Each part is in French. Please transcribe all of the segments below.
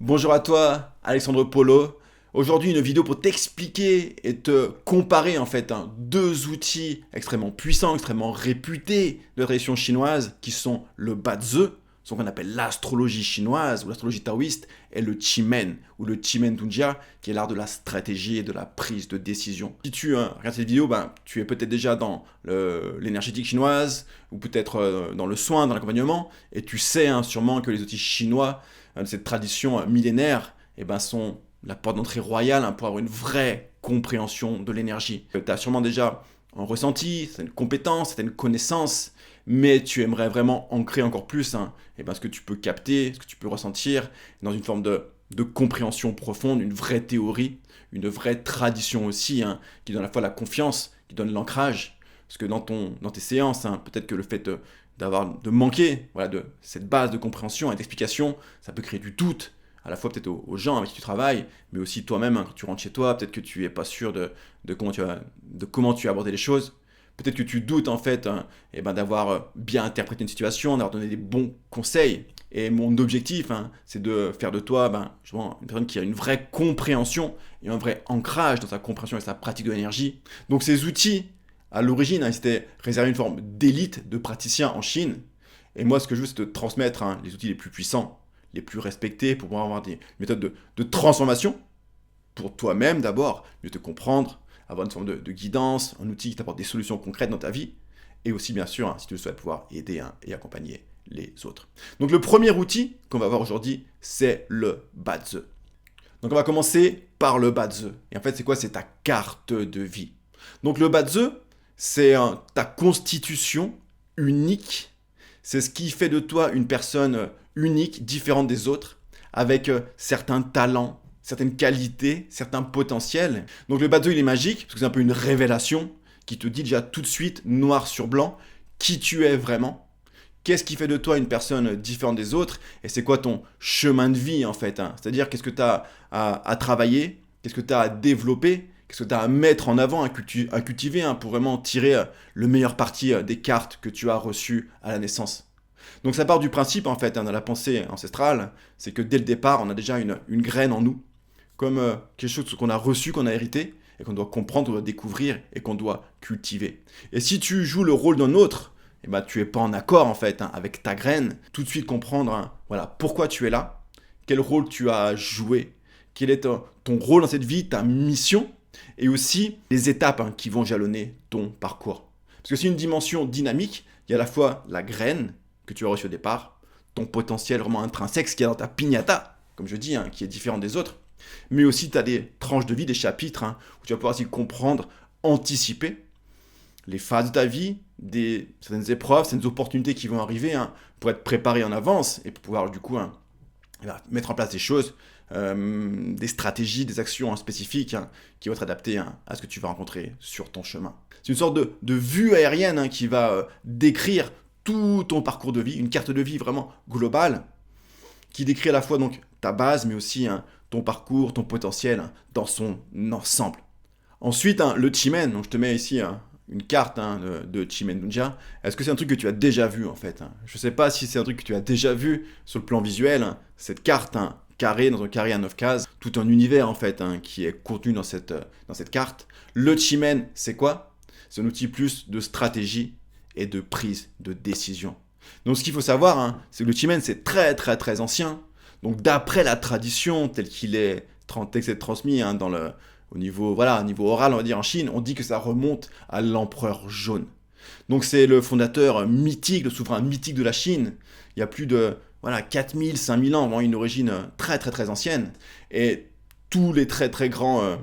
Bonjour à toi, Alexandre Polo. Aujourd'hui, une vidéo pour t'expliquer et te comparer deux outils extrêmement puissants, extrêmement réputés de la tradition chinoise qui sont le Bazi, ce qu'on appelle l'astrologie chinoise ou l'astrologie taoïste, et le Qimeng ou le Qimeng Dunjia qui est l'art de la stratégie et de la prise de décision. Si tu regardes cette vidéo, tu es peut-être déjà dans l'énergétique chinoise ou peut-être dans le soin, dans l'accompagnement, et tu sais sûrement que les outils chinois de cette tradition millénaire, sont la porte d'entrée royale pour avoir une vraie compréhension de l'énergie. Tu as sûrement déjà un ressenti, certaines compétences, certaines connaissances, mais tu aimerais vraiment ancrer encore plus ce que tu peux capter, ce que tu peux ressentir, dans une forme de compréhension profonde, une vraie théorie, une vraie tradition aussi, qui donne à la fois la confiance, qui donne l'ancrage. Parce que dans tes séances, peut-être que le fait de manquer de cette base de compréhension et d'explication, ça peut créer du doute, à la fois peut-être aux gens avec qui tu travailles, mais aussi toi-même, quand tu rentres chez toi, peut-être que tu n'es pas sûr de comment tu as abordé les choses. Peut-être que tu doutes d'avoir bien interprété une situation, d'avoir donné des bons conseils. Et mon objectif, c'est de faire de toi justement, une personne qui a une vraie compréhension et un vrai ancrage dans sa compréhension et sa pratique de l'énergie. Donc ces outils, à l'origine, ils étaient réservés à une forme d'élite de praticiens en Chine. Et moi, ce que je veux, c'est te transmettre les outils les plus puissants, les plus respectés, pour pouvoir avoir des méthodes de transformation, pour toi-même d'abord, mieux te comprendre, avoir une forme de guidance, un outil qui t'apporte des solutions concrètes dans ta vie, et aussi, bien sûr, si tu le souhaites, pouvoir aider et accompagner les autres. Donc le premier outil qu'on va voir aujourd'hui, c'est le Bazi. Donc on va commencer par le Bazi. Et en fait, c'est quoi? C'est ta carte de vie. Donc le Bazi, c'est ta constitution unique. C'est ce qui fait de toi une personne unique, différente des autres, avec certains talents, certaines qualités, certains potentiels. Donc le Bazi, il est magique, parce que c'est un peu une révélation qui te dit déjà tout de suite, noir sur blanc, qui tu es vraiment. Qu'est-ce qui fait de toi une personne différente des autres? Et c'est quoi ton chemin de vie en fait, C'est-à-dire qu'est-ce que tu as à travailler? Qu'est-ce que tu as à développer? Qu'est-ce que tu as à mettre en avant, à cultiver pour vraiment tirer le meilleur parti des cartes que tu as reçues à la naissance? Donc ça part du principe en fait, dans la pensée ancestrale, c'est que dès le départ, on a déjà une graine en nous, comme quelque chose qu'on a reçu, qu'on a hérité, et qu'on doit comprendre, qu'on doit découvrir, et qu'on doit cultiver. Et si tu joues le rôle d'un autre, tu es pas en accord en fait avec ta graine, tout de suite comprendre pourquoi tu es là, quel rôle tu as joué, quel est ton rôle dans cette vie, ta mission, et aussi les étapes qui vont jalonner ton parcours. Parce que c'est une dimension dynamique, il y a à la fois la graine que tu as reçue au départ, ton potentiel vraiment intrinsèque, ce qu'il y a dans ta piñata, comme je dis, qui est différent des autres, mais aussi tu as des tranches de vie, des chapitres, où tu vas pouvoir aussi comprendre, anticiper les phases de ta vie, certaines épreuves, certaines opportunités qui vont arriver, pour être préparé en avance et pour pouvoir du coup mettre en place des choses, des stratégies, des actions spécifiques qui vont être adaptées à ce que tu vas rencontrer sur ton chemin. C'est une sorte de vue aérienne qui va décrire tout ton parcours de vie, une carte de vie vraiment globale qui décrit à la fois donc ta base mais aussi ton parcours, ton potentiel dans son ensemble. Ensuite, le Qimeng, donc je te mets ici une carte de Qimeng Dunjia. Est-ce que c'est un truc que tu as déjà vu en fait? Je ne sais pas si c'est un truc que tu as déjà vu sur le plan visuel. Cette carte carrée dans un carré à 9 cases, tout un univers en fait qui est contenu dans cette carte. Le Qimeng, c'est quoi? C'est un outil plus de stratégie et de prise de décision. Donc ce qu'il faut savoir, c'est que le Qimeng c'est très très très ancien. Donc d'après la tradition telle qu'il est transmis au niveau oral, on va dire en Chine, on dit que ça remonte à l'empereur jaune. Donc c'est le fondateur mythique, le souverain mythique de la Chine. Il y a plus de 4000, 5000 ans, vraiment une origine très très très ancienne. Et tous les très très grands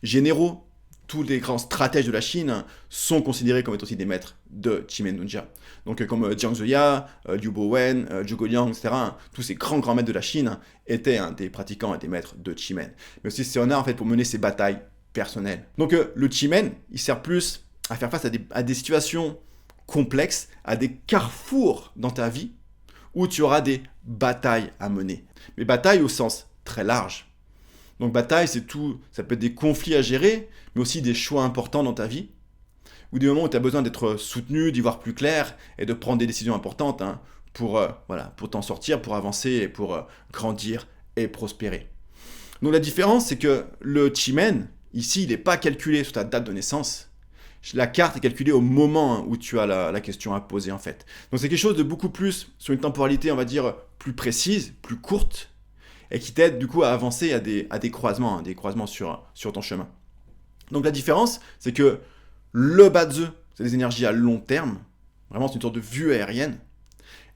généraux, tous les grands stratèges de la Chine sont considérés comme étant aussi des maîtres de Qimeng Dunjia. Donc comme Jiang Ziya, Liu Bowen, Zhuge Liang, etc. Tous ces grands maîtres de la Chine étaient des pratiquants et des maîtres de Qimeng. Mais aussi c'est un art en fait pour mener ses batailles personnelles. Donc le Qimeng, il sert plus à faire face à des situations complexes, à des carrefours dans ta vie où tu auras des batailles à mener. Mais batailles au sens très large. Donc bataille, c'est tout, ça peut être des conflits à gérer, mais aussi des choix importants dans ta vie, ou des moments où tu as besoin d'être soutenu, d'y voir plus clair, et de prendre des décisions importantes pour t'en sortir, pour avancer et pour grandir et prospérer. Donc la différence, c'est que le Chi-Men, ici, il n'est pas calculé sur ta date de naissance. La carte est calculée au moment où tu as la question à poser, en fait. Donc c'est quelque chose de beaucoup plus sur une temporalité, on va dire, plus précise, plus courte, et qui t'aide du coup à avancer à des croisements, sur ton chemin. Donc la différence, c'est que le Bazi, c'est des énergies à long terme, vraiment c'est une sorte de vue aérienne,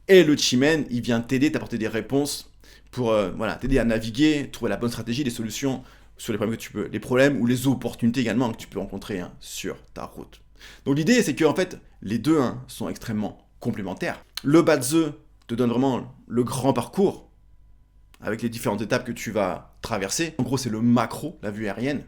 et le Chi-Men, il vient t'aider, t'apporter des réponses pour t'aider à naviguer, trouver la bonne stratégie, des solutions sur les problèmes les problèmes ou les opportunités également que tu peux rencontrer sur ta route. Donc l'idée, c'est que en fait, les deux sont extrêmement complémentaires. Le Bazi te donne vraiment le grand parcours avec les différentes étapes que tu vas traverser. En gros, c'est le macro, la vue aérienne.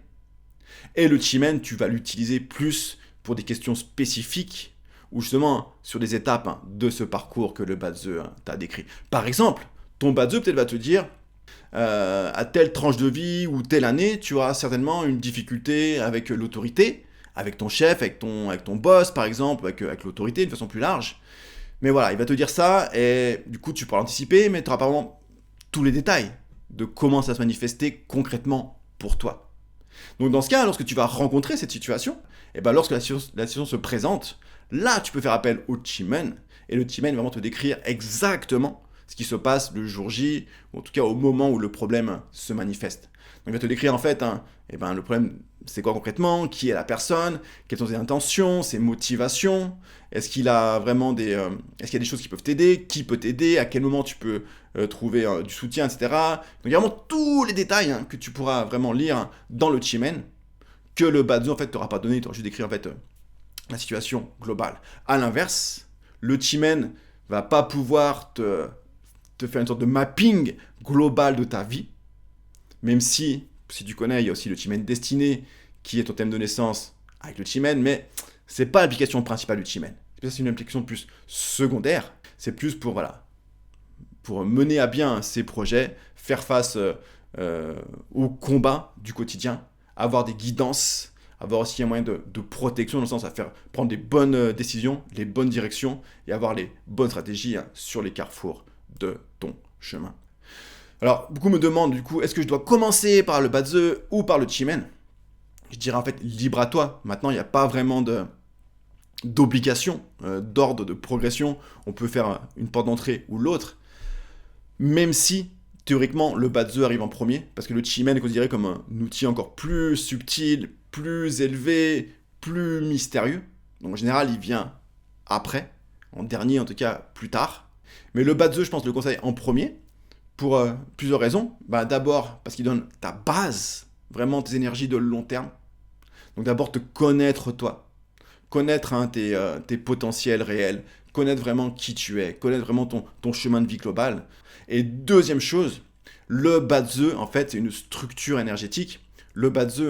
Et le Chi-Men, tu vas l'utiliser plus pour des questions spécifiques ou justement sur des étapes de ce parcours que le Bazi t'a décrit. Par exemple, ton Bazi peut-être va te dire à telle tranche de vie ou telle année, tu auras certainement une difficulté avec l'autorité, avec ton chef, avec ton boss par exemple, avec l'autorité de façon plus large. Mais voilà, il va te dire ça et du coup tu pourras l'anticiper, mais tu n'auras pas vraiment tous les détails de comment ça se manifester concrètement pour toi. Donc dans ce cas, lorsque tu vas rencontrer cette situation, et ben lorsque la situation se présente, là tu peux faire appel au Chi-Men, et le Chi-Men va vraiment te décrire exactement ce qui se passe le jour J, ou en tout cas au moment où le problème se manifeste. Donc il va te décrire en fait, le problème c'est quoi concrètement, qui est la personne, quelles sont ses intentions, ses motivations, est-ce qu'il y a des choses qui peuvent t'aider, qui peut t'aider, à quel moment tu peux trouver du soutien, etc. Donc il y a vraiment tous les détails que tu pourras vraiment lire dans le Chi-Men, que le Bazi en fait t'aura pas donné, il t'aura juste décrit en fait la situation globale. À l'inverse, le Chi-Men va pas pouvoir te faire une sorte de mapping global de ta vie, même si tu connais, il y a aussi le Chi-Men destiné, qui est ton thème de naissance avec le Chi-Men, mais c'est pas l'application principale du Chi-Men. C'est une application plus secondaire, c'est plus pour mener à bien ces projets, faire face au combat du quotidien, avoir des guidances, avoir aussi un moyen de protection, dans le sens à faire prendre des bonnes décisions, les bonnes directions, et avoir les bonnes stratégies sur les carrefours de ton chemin. Alors, beaucoup me demandent du coup, est-ce que je dois commencer par le Bazi ou par le Chi-Men ? Je dirais en fait, libre à toi. Maintenant, il n'y a pas vraiment d'obligation, d'ordre, de progression. On peut faire une porte d'entrée ou l'autre. Même si, théoriquement, le Bazi arrive en premier, parce que le Chi-Men est considéré comme un outil encore plus subtil, plus élevé, plus mystérieux. Donc en général, il vient après, en dernier en tout cas, plus tard. Mais le Bazi, je pense, le conseille en premier, pour plusieurs raisons. D'abord, parce qu'il donne ta base, vraiment tes énergies de long terme. Donc d'abord, te connaître toi, connaître tes potentiels réels, connaître vraiment qui tu es, connaître vraiment ton chemin de vie global. Et deuxième chose, le Bazi, en fait, c'est une structure énergétique. Le Bazi,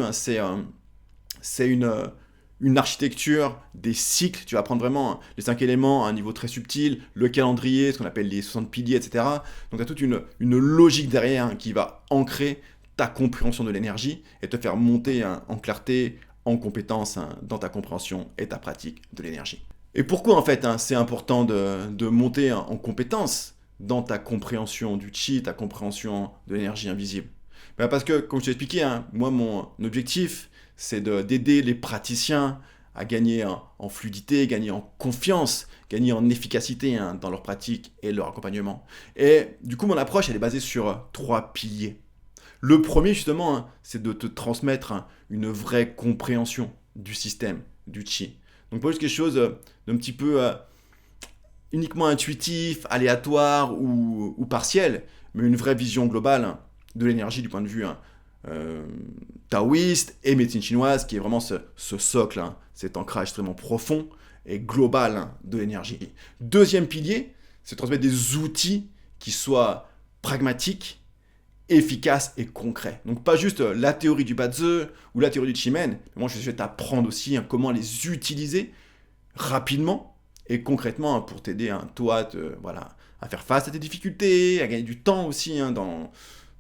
c'est une architecture des cycles. Tu vas apprendre vraiment les 5 éléments à un niveau très subtil, le calendrier, ce qu'on appelle les 60 piliers, etc. Donc tu as toute une logique derrière qui va ancrer ta compréhension de l'énergie et te faire monter en clarté, en compétence dans ta compréhension et ta pratique de l'énergie. Et pourquoi en fait c'est important de monter en compétence dans ta compréhension du chi, ta compréhension de l'énergie invisible ? Parce que, comme je t'ai expliqué, moi mon objectif, c'est d'aider les praticiens à gagner en fluidité, gagner en confiance, gagner en efficacité dans leur pratique et leur accompagnement. Et du coup, mon approche, elle est basée sur 3 piliers. Le premier, justement, c'est de te transmettre une vraie compréhension du système, du chi. Donc, pas juste quelque chose d'un petit peu uniquement intuitif, aléatoire ou partiel, mais une vraie vision globale de l'énergie du point de vue taoïste et médecine chinoise, qui est vraiment ce socle, cet ancrage extrêmement profond et global de l'énergie. Deuxième pilier, c'est de transmettre des outils qui soient pragmatiques, efficaces et concrets. Donc pas juste la théorie du Bazi ou la théorie du Chi-Men, mais moi je vais t'apprendre aussi comment les utiliser rapidement et concrètement pour t'aider toi à faire face à tes difficultés, à gagner du temps aussi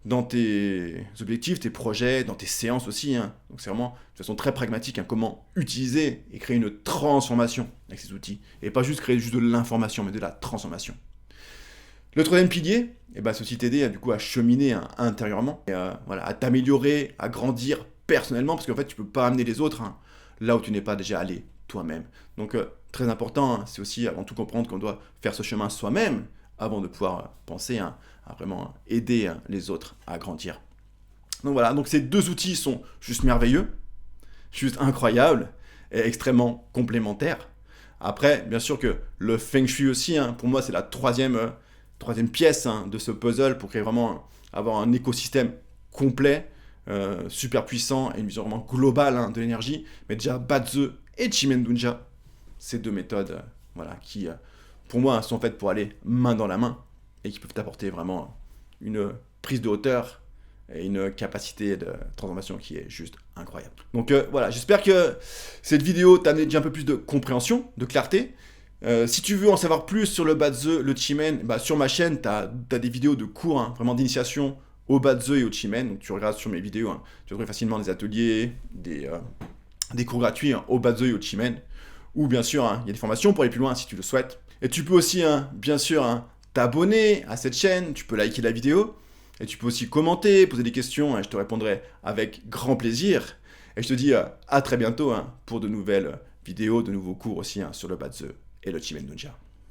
dans tes objectifs, tes projets, dans tes séances aussi. Donc c'est vraiment de façon très pragmatique comment utiliser et créer une transformation avec ces outils. Et pas juste créer juste de l'information, mais de la transformation. Le troisième pilier, c'est aussi t'aider du coup à cheminer intérieurement, et voilà, à t'améliorer, à grandir personnellement, parce qu'en fait tu peux pas amener les autres là où tu n'es pas déjà allé toi-même. Donc très important, c'est aussi avant tout comprendre qu'on doit faire ce chemin soi-même avant de pouvoir penser à vraiment aider les autres à grandir. Donc voilà, donc ces deux outils sont juste merveilleux, juste incroyables et extrêmement complémentaires. Après, bien sûr que le Feng Shui aussi, pour moi c'est la troisième pièce de ce puzzle pour créer vraiment avoir un écosystème complet, super puissant et une vision vraiment globale de l'énergie. Mais déjà Bazi et Chimendunja, ces deux méthodes voilà, qui pour moi sont faites pour aller main dans la main et qui peuvent apporter vraiment une prise de hauteur et une capacité de transformation qui est juste incroyable. Donc voilà, j'espère que cette vidéo t'a amené déjà un peu plus de compréhension, de clarté. Si tu veux en savoir plus sur le Bazi, le Chimen, sur ma chaîne, tu as des vidéos de cours, vraiment d'initiation au Bazi et au Chimen. Donc tu regardes sur mes vidéos, tu trouves facilement des ateliers, des cours gratuits au Bazi et au Chimen. Ou bien sûr, il y a des formations pour aller plus loin si tu le souhaites. Et tu peux aussi, bien sûr, t'abonner à cette chaîne, tu peux liker la vidéo. Et tu peux aussi commenter, poser des questions, et je te répondrai avec grand plaisir. Et je te dis à très bientôt pour de nouvelles vidéos, de nouveaux cours aussi sur le Bazi et le Chimendunja.